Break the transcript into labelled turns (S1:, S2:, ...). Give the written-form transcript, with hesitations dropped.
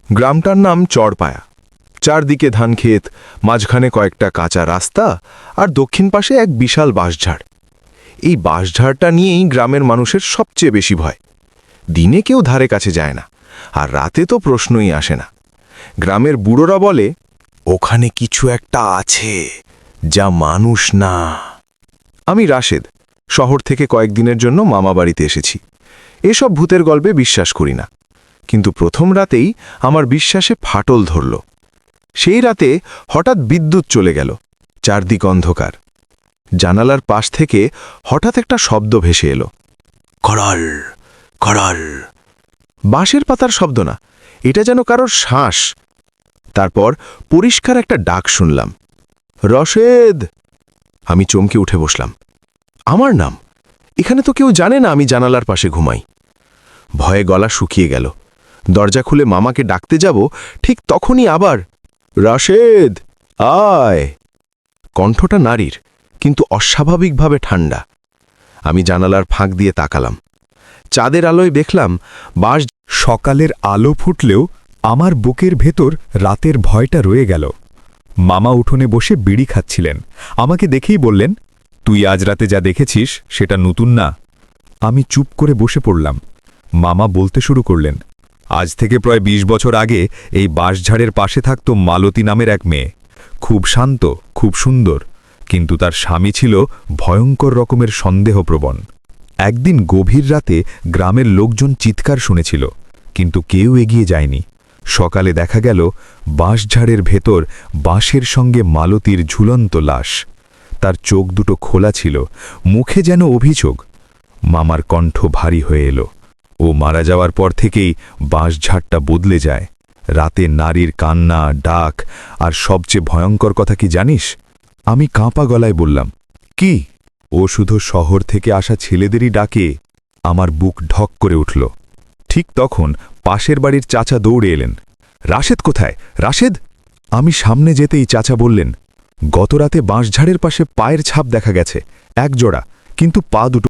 S1: গ্রামটার নাম চড়পায়া। চারদিকে ধানক্ষেত, মাঝখানে কয়েকটা কাঁচা রাস্তা, আর দক্ষিণ পাশে এক বিশাল বাঁশঝাড়। এই বাঁশঝাড়টা নিয়েই গ্রামের মানুষের সবচেয়ে বেশি ভয়। দিনে কেউ ধারে কাছে যায় না, আর রাতে তো প্রশ্নই আসে না। গ্রামের বুড়োরা বলে, ওখানে কিছু একটা আছে, যা মানুষ না। আমি রাশেদ, শহর থেকে কয়েকদিনের জন্য মামা বাড়িতে এসেছি। এসব ভূতের গল্পে বিশ্বাস করি না, কিন্তু প্রথম রাতেই আমার বিশ্বাসে ফাটল ধরল। সেই রাতে হঠাৎ বিদ্যুৎ চলে গেল, চারদিক অন্ধকার। জানালার পাশ থেকে হঠাৎ একটা শব্দ ভেসে এলো, খড়াল খড়াল। বাঁশের পাতার শব্দ না, এটা যেন কারোর শ্বাস। তারপর পরিষ্কার একটা ডাক শুনলাম, রশেদ। আমি চমকে উঠে বসলাম। আমার নাম! এখানে তো কেউ জানে না আমি জানালার পাশে ঘুমাই। ভয়ে গলা শুকিয়ে গেল। দরজা খুলে মামাকে ডাকতে যাব, ঠিক তখনই আবার, রাশেদ, আয়। কণ্ঠটা নারীর, কিন্তু অস্বাভাবিকভাবে ঠান্ডা। আমি জানালার ফাঁক দিয়ে তাকালাম। চাঁদের আলোয় দেখলাম বাঁশ।
S2: সকালের আলো ফুটলেও আমার বুকের ভেতর রাতের ভয়টা রয়ে গেল। মামা উঠোনে বসে বিড়ি খাচ্ছিলেন। আমাকে দেখেই বললেন, তুই আজ রাতে যা দেখেছিস সেটা নতুন না। আমি চুপ করে বসে পড়লাম। মামা বলতে শুরু করলেন, আজ থেকে প্রায় ২০ বছর আগে এই বাঁশঝাড়ের পাশে থাকত মালতী নামের এক মেয়ে। খুব শান্ত, খুব সুন্দর, কিন্তু তার স্বামী ছিল ভয়ঙ্কর রকমের সন্দেহপ্রবণ। একদিন গভীর রাতে গ্রামের লোকজন চিৎকার শুনেছিল, কিন্তু কেউ এগিয়ে যায়নি। সকালে দেখা গেল বাঁশঝাড়ের ভেতর বাঁশের সঙ্গে মালতীর ঝুলন্ত লাশ। তার চোখ দুটো খোলা ছিল, মুখে যেন অভিযোগ। মামার কণ্ঠ ভারী হয়ে এলো। ও মারা যাওয়ার পর থেকেই বাঁশঝাড়টা বদলে যায়। রাতে নারীর কান্না, ডাক, আর সবচেয়ে ভয়ঙ্কর কথা কি জানিস? আমি কাঁপা গলায় বললাম, কি? ও শুধু শহর থেকে আসা ছেলেদেরই ডাকে। আমার বুক ঢক করে উঠল। ঠিক তখন পাশের বাড়ির চাচা দৌড়ে এলেন। রাশেদ কোথায়, রাশেদ? আমি সামনে যেতেই চাচা বললেন, গতরাতে বাঁশঝাড়ের পাশে পায়ের ছাপ দেখা গেছে, এক জোড়া, কিন্তু পা দুটো